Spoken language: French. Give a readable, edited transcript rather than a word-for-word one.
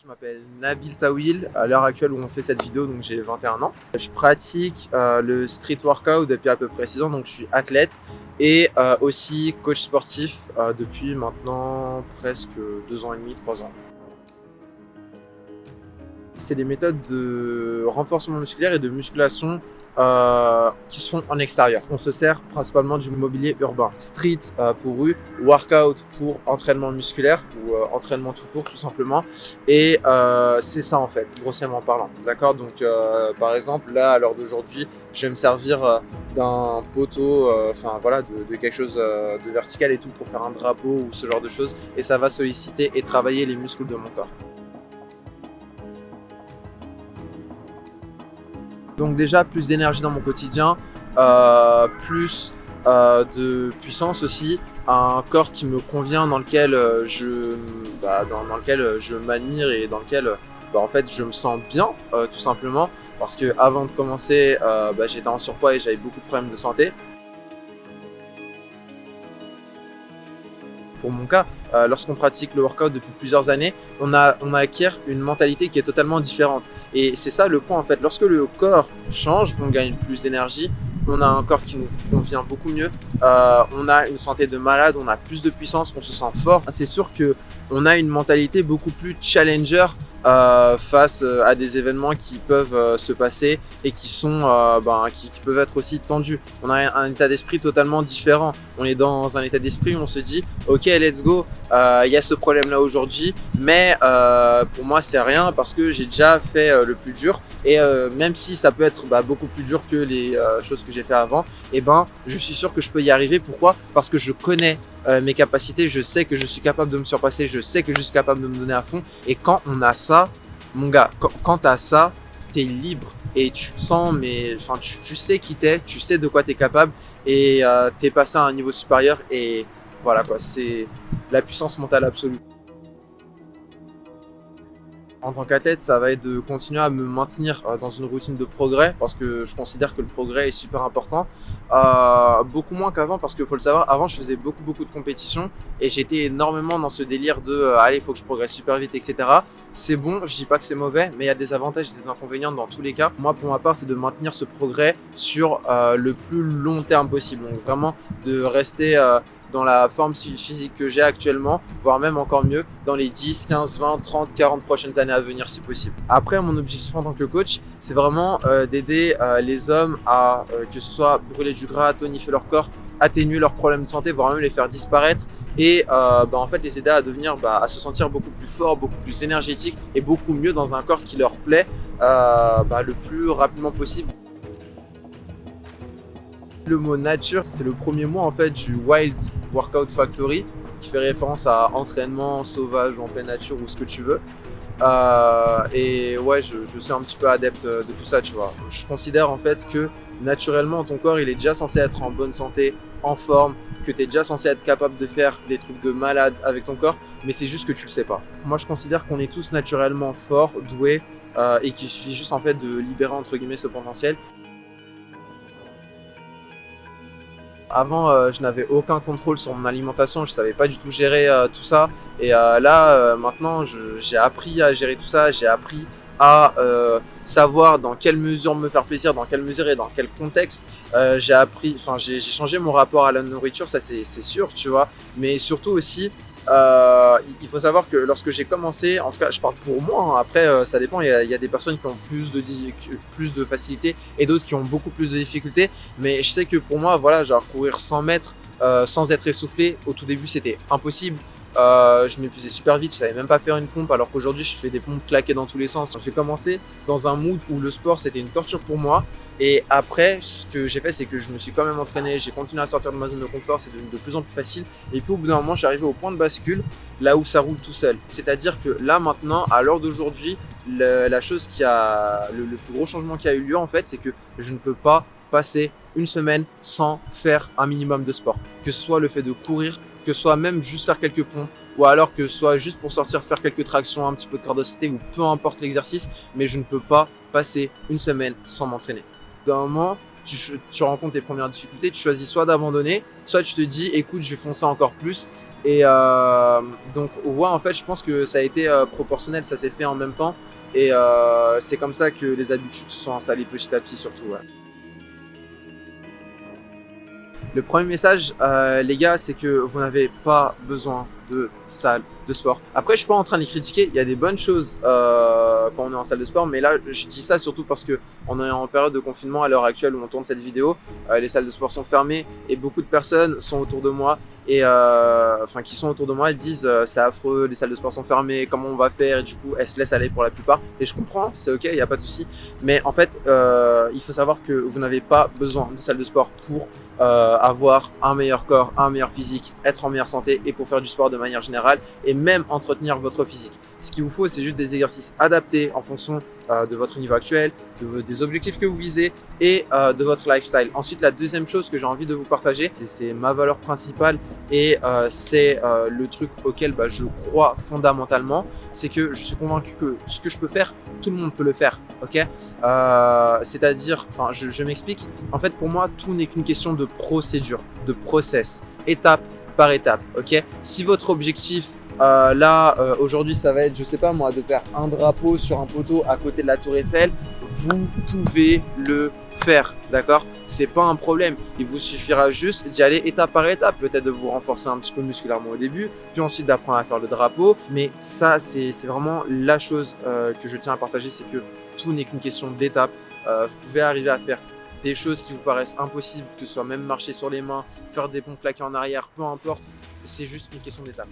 Je m'appelle Nabil Tawil, à l'heure actuelle où on fait cette vidéo, donc j'ai 21 ans. Je pratique le street workout depuis à peu près 6 ans, donc je suis athlète et aussi coach sportif depuis maintenant presque 2 ans et demi, 3 ans. C'est des méthodes de renforcement musculaire et de musculation qui se font en extérieur. On se sert principalement du mobilier urbain. Street pour rue, workout pour entraînement musculaire ou entraînement tout court tout simplement. Et c'est ça en fait, grossièrement parlant. D'accord. Donc par exemple, là à l'heure d'aujourd'hui, je vais me servir d'un poteau, voilà, de quelque chose de vertical et tout pour faire un drapeau ou ce genre de choses. Et ça va solliciter et travailler les muscles de mon corps. Donc déjà, plus d'énergie dans mon quotidien, plus de puissance aussi, un corps qui me convient, dans lequel dans lequel je m'admire et dans lequel en fait, je me sens bien, tout simplement. Parce qu'avant de commencer, j'étais en surpoids et j'avais beaucoup de problèmes de santé. Pour mon cas, lorsqu'on pratique le workout depuis plusieurs années, on acquiert une mentalité qui est totalement différente. Et c'est ça le point en fait. Lorsque le corps change, on gagne plus d'énergie, on a un corps qui nous convient beaucoup mieux, on a une santé de malade, on a plus de puissance, on se sent fort. C'est sûr qu'on a une mentalité beaucoup plus challenger face à des événements qui peuvent se passer et qui sont qui peuvent être aussi tendus. On a un état d'esprit totalement différent. On est dans un état d'esprit où on se dit ok, let's go, il y a ce problème là aujourd'hui, mais pour moi c'est rien parce que j'ai déjà fait le plus dur et même si ça peut être beaucoup plus dur que les choses que j'ai fait avant, je suis sûr que je peux y arriver. Pourquoi? Parce que je connais mes capacités, je sais que je suis capable de me surpasser, je sais que je suis capable de me donner à fond. Et quand on a ça, mon gars, quand tu as ça, tu es libre et tu te sens, tu sais qui t'es, tu sais de quoi tu es capable et tu es passé à un niveau supérieur et voilà quoi, c'est la puissance mentale absolue. En tant qu'athlète, ça va être de continuer à me maintenir dans une routine de progrès parce que je considère que le progrès est super important. Beaucoup moins qu'avant parce qu'il faut le savoir, avant je faisais beaucoup de compétitions et j'étais énormément dans ce délire de allez, il faut que je progresse super vite, etc. C'est bon, je dis pas que c'est mauvais, mais il y a des avantages et des inconvénients dans tous les cas. Moi, pour ma part, c'est de maintenir ce progrès sur le plus long terme possible. Donc vraiment de rester dans la forme physique que j'ai actuellement, voire même encore mieux, dans les 10, 15, 20, 30, 40 prochaines années à venir si possible. Après, mon objectif en tant que coach, c'est vraiment d'aider les hommes à, que ce soit brûler du gras, tonifier leur corps, atténuer leurs problèmes de santé, voire même les faire disparaître et en fait les aider à devenir, à se sentir beaucoup plus fort, beaucoup plus énergétique et beaucoup mieux dans un corps qui leur plaît le plus rapidement possible. Le mot nature, c'est le premier mot en fait du Wild Workout Factory qui fait référence à entraînement sauvage ou en pleine nature ou ce que tu veux. Et ouais, je suis un petit peu adepte de tout ça, tu vois. Je considère en fait que naturellement ton corps il est déjà censé être en bonne santé, en forme, que tu es déjà censé être capable de faire des trucs de malade avec ton corps, mais c'est juste que tu le sais pas. Moi je considère qu'on est tous naturellement forts, doués et qu'il suffit juste en fait de libérer entre guillemets ce potentiel. Avant, je n'avais aucun contrôle sur mon alimentation, je savais pas du tout gérer tout ça. Et là, maintenant, j'ai appris à gérer tout ça, j'ai appris à savoir dans quelle mesure me faire plaisir, dans quelle mesure et dans quel contexte. J'ai changé mon rapport à la nourriture, ça c'est sûr, tu vois. Mais surtout aussi, il faut savoir que lorsque j'ai commencé, en tout cas je parle pour moi, hein, après ça dépend, il y a des personnes qui ont plus de facilité et d'autres qui ont beaucoup plus de difficultés, mais je sais que pour moi, voilà, genre courir 100 mètres sans être essoufflé, au tout début c'était impossible. Je m'épuisais super vite, je savais même pas faire une pompe alors qu'aujourd'hui je fais des pompes claquées dans tous les sens. J'ai commencé dans un mood où le sport c'était une torture pour moi et après ce que j'ai fait c'est que je me suis quand même entraîné, j'ai continué à sortir de ma zone de confort, c'est devenu de plus en plus facile et puis au bout d'un moment je suis arrivé au point de bascule là où ça roule tout seul. C'est-à-dire que là maintenant, à l'heure d'aujourd'hui, la chose qui a le plus gros changement qui a eu lieu en fait c'est que je ne peux pas passer une semaine sans faire un minimum de sport. Que ce soit le fait de courir, que ce soit même juste faire quelques pompes, ou alors que ce soit juste pour sortir faire quelques tractions, un petit peu de cardio ou peu importe l'exercice, mais je ne peux pas passer une semaine sans m'entraîner. D'un moment, tu rencontres tes premières difficultés, tu choisis soit d'abandonner, soit tu te dis écoute, je vais foncer encore plus. Et donc ouais, en fait je pense que ça a été proportionnel, ça s'est fait en même temps. Et c'est comme ça que les habitudes se sont installées petit à petit surtout. Ouais. Le premier message, les gars, c'est que vous n'avez pas besoin de salle de sport. Après, je suis pas en train de les critiquer. Il y a des bonnes choses quand on est en salle de sport, mais là, je dis ça surtout parce que on est en période de confinement à l'heure actuelle où on tourne cette vidéo. Les salles de sport sont fermées et beaucoup de personnes sont autour de moi et qui sont autour de moi et disent c'est affreux, les salles de sport sont fermées, comment on va faire? Et du coup, elles se laissent aller pour la plupart. Et je comprends, c'est ok, il n'y a pas de souci. Mais en fait, il faut savoir que vous n'avez pas besoin de salle de sport pour avoir un meilleur corps, un meilleur physique, être en meilleure santé et pour faire du sport de manière générale et même entretenir votre physique. Ce qu'il vous faut, c'est juste des exercices adaptés en fonction de votre niveau actuel, des objectifs que vous visez et de votre lifestyle. Ensuite, la deuxième chose que j'ai envie de vous partager, c'est ma valeur principale et c'est le truc auquel je crois fondamentalement, c'est que je suis convaincu que ce que je peux faire, tout le monde peut le faire, ok? C'est-à-dire, je m'explique, en fait pour moi, tout n'est qu'une question de procédure, de process, étape par étape, ok? Si votre objectif aujourd'hui ça va être, je sais pas moi, de faire un drapeau sur un poteau à côté de la tour Eiffel, vous pouvez le faire, d'accord? C'est pas un problème, il vous suffira juste d'y aller étape par étape, peut-être de vous renforcer un petit peu musculairement au début, puis ensuite d'apprendre à faire le drapeau, mais ça c'est vraiment la chose que je tiens à partager, c'est que tout n'est qu'une question d'étape. Vous pouvez arriver à faire des choses qui vous paraissent impossibles, que ce soit même marcher sur les mains, faire des pompes claqués en arrière, peu importe, c'est juste une question d'étape.